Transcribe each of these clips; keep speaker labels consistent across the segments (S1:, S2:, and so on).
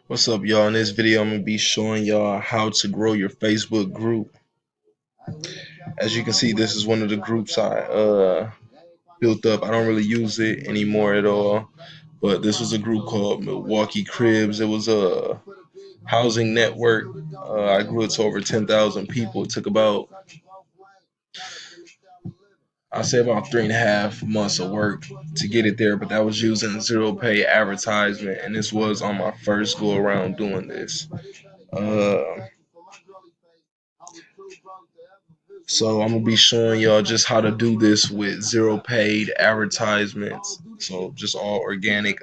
S1: What's up, y'all? In this video, I'm gonna be showing y'all how to grow your Facebook group. As you can see, this is one of the groups I built up. I don't really use it anymore at all, but this was a group called Milwaukee Cribs. It was a housing network. I grew it to over 10,000 people. It took about, I'd say, about 3.5 months of work to get it there, but that was using zero pay advertisement, and this was on my first go around doing this. Uh, So I'm gonna be showing y'all just how to do this with zero paid advertisements. So just all organic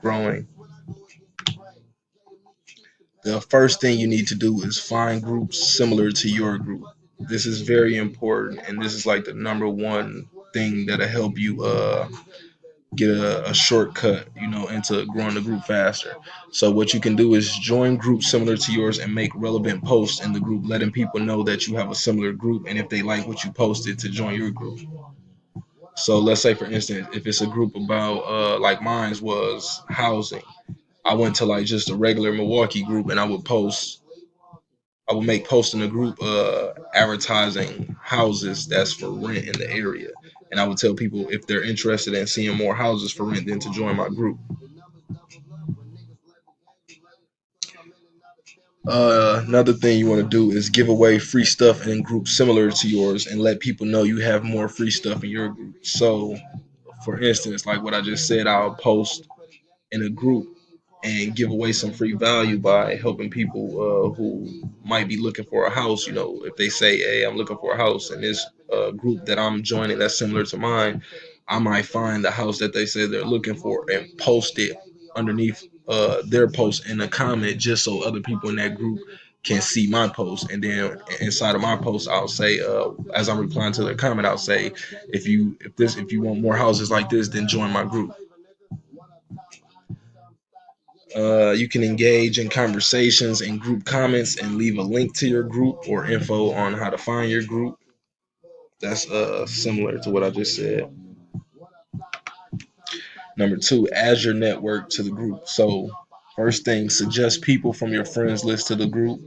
S1: growing. The first thing you need to do is find groups similar to your group. This is very important, and this is like the number one thing that'll help you get a shortcut, into growing the group faster. So what you can do is join groups similar to yours and make relevant posts in the group, letting people know that you have a similar group, and if they like what you posted, to join your group. So let's say, for instance, if it's a group about like mine's was housing, I went to like just a regular Milwaukee group, and I would make posts in the group advertising houses that's for rent in the area. And I would tell people if they're interested in seeing more houses for rent, then to join my group. Another thing you want to do is give away free stuff in groups similar to yours and let people know you have more free stuff in your group. So, for instance, like what I just said, I'll post in a group and give away some free value by helping people who might be looking for a house. If they say, "Hey, I'm looking for a house," and this group that I'm joining that's similar to mine, I might find the house that they say they're looking for and post it underneath their post in a comment, just so other people in that group can see my post. And then inside of my post, I'll say, as I'm replying to their comment, I'll say, if you want more houses like this, then join my group. You can engage in conversations and group comments and leave a link to your group or info on how to find your group. That's similar to what I just said. Number two, add your network to the group. So first thing, suggest people from your friends list to the group.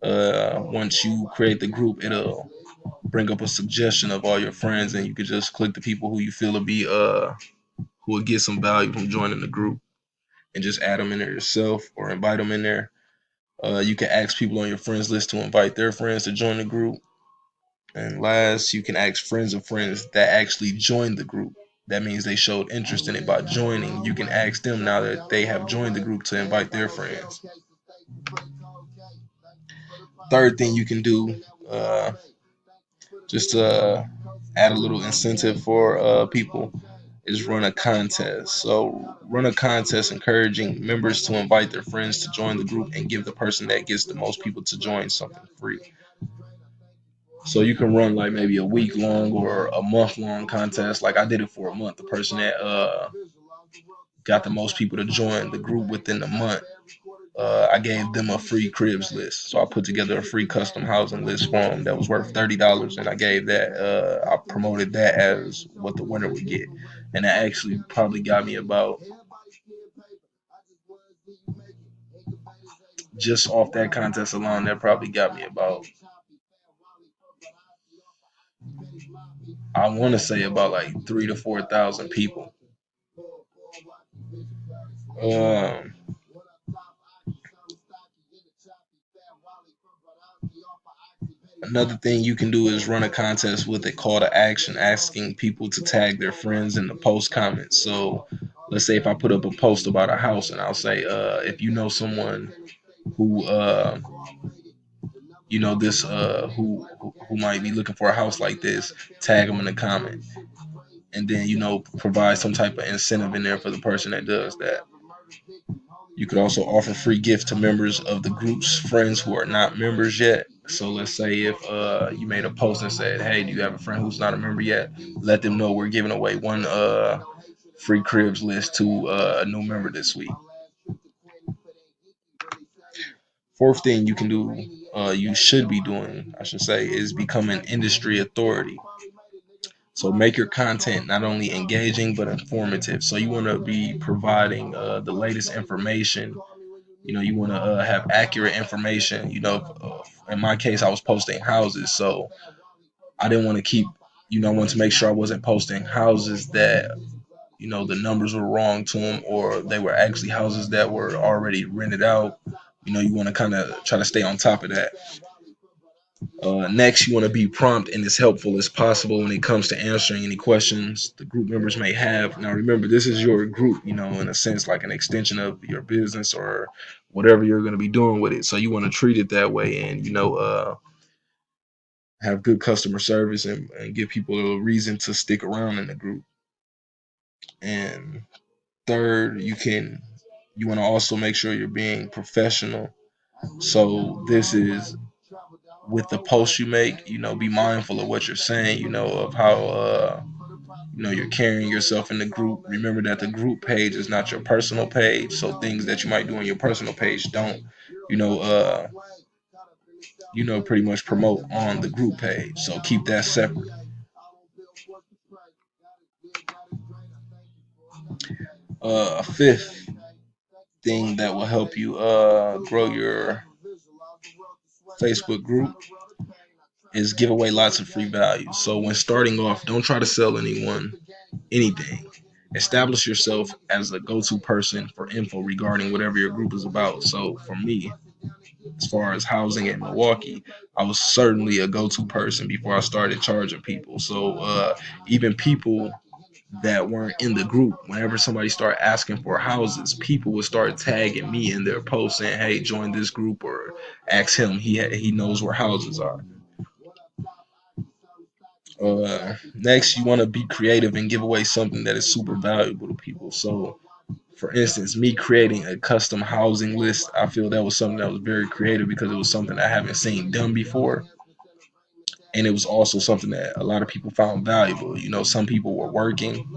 S1: Once you create the group, it'll bring up a suggestion of all your friends, and you can just click the people who you feel will be who will get some value from joining the group, and just add them in there yourself or invite them in there. You can ask people on your friends list to invite their friends to join the group. And last, you can ask friends of friends that actually joined the group. That means they showed interest in it by joining. You can ask them, now that they have joined the group, to invite their friends. Third thing you can do, just to add a little incentive for people, is run a contest. So run a contest encouraging members to invite their friends to join the group and give the person that gets the most people to join something free. So you can run like maybe a week long or a month long contest. Like I did it for a month. The person that got the most people to join the group within the month, I gave them a free cribs list. So I put together a free custom housing list for them that was worth $30, and I gave that. I promoted that as what the winner would get, and that actually probably got me about, just off that contest alone, that probably got me about, I want to say, about like 3 to 4 thousand people. Um, Another thing you can do is run a contest with a call to action, asking people to tag their friends in the post comments. So let's say if I put up a post about a house, and I'll say, if you know someone who this who might be looking for a house like this, tag them in the comment, and then provide some type of incentive in there for the person that does that. You could also offer free gifts to members of the group's friends who are not members yet. So let's say if you made a post and said, "Hey, do you have a friend who's not a member yet?" Let them know we're giving away one free cribs list to a new member this week. Fourth thing you can do, you should be doing, I should say, is become an industry authority. So make your content not only engaging but informative. So you want to be providing the latest information You want to have accurate information. In my case, I was posting houses, so I didn't want to keep. I wanted to make sure I wasn't posting houses that the numbers were wrong to them, or they were actually houses that were already rented out. You want to kind of try to stay on top of that. Next, you want to be prompt and as helpful as possible when it comes to answering any questions the group members may have. Now, remember, this is your group, in a sense, like an extension of your business or whatever you're going to be doing with it. So you want to treat it that way, and have good customer service, and give people a reason to stick around in the group. And third, you want to also make sure you're being professional. So this is with the posts you make, be mindful of what you're saying, of how you're carrying yourself in the group. Remember that the group page is not your personal page, so things that you might do on your personal page don't, you know, uh, pretty much promote on the group page. So keep that separate. A fifth thing that will help you grow your Facebook group is give away lots of free value. So when starting off, don't try to sell anyone anything. Establish yourself as a go-to person for info regarding whatever your group is about. So for me, as far as housing in Milwaukee, I was certainly a go-to person before I started charging people. So even people that weren't in the group, whenever somebody started asking for houses, people would start tagging me in their posts saying, "Hey, join this group," or ask him. He knows where houses are. Next, you want to be creative and give away something that is super valuable to people. So, for instance, me creating a custom housing list, I feel that was something that was very creative because it was something I haven't seen done before. And it was also something that a lot of people found valuable. Some people were working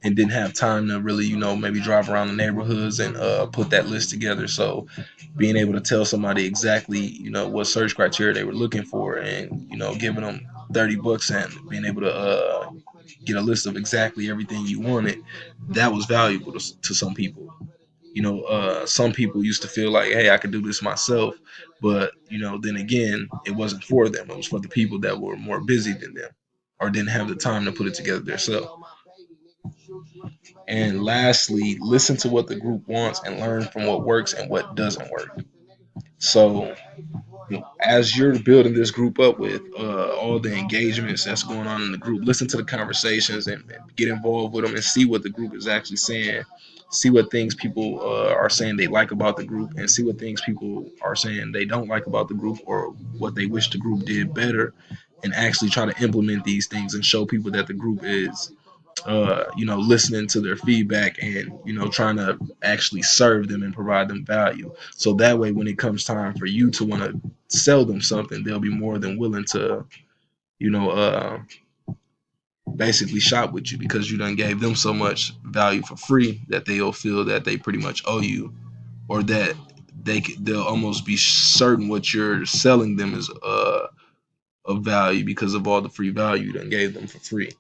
S1: and didn't have time to really, maybe drive around the neighborhoods and put that list together. So being able to tell somebody exactly, what search criteria they were looking for, and giving them $30 and being able to get a list of exactly everything you wanted, that was valuable to some people. Some people used to feel like, hey, I could do this myself, but then again, it wasn't for them. It was for the people that were more busy than them or didn't have the time to put it together themselves. And lastly, listen to what the group wants and learn from what works and what doesn't work. So, as you're building this group up with all the engagements that's going on in the group, listen to the conversations, and get involved with them and see what the group is actually saying. See what things people are saying they like about the group, and see what things people are saying they don't like about the group, or what they wish the group did better, and actually try to implement these things and show people that the group is listening to their feedback, and trying to actually serve them and provide them value. So that way, when it comes time for you to want to sell them something, they'll be more than willing to, you know, uh, basically shop with you, because you done gave them so much value for free that they'll feel that they pretty much owe you, or that they'll almost be certain what you're selling them is of value because of all the free value you done gave them for free.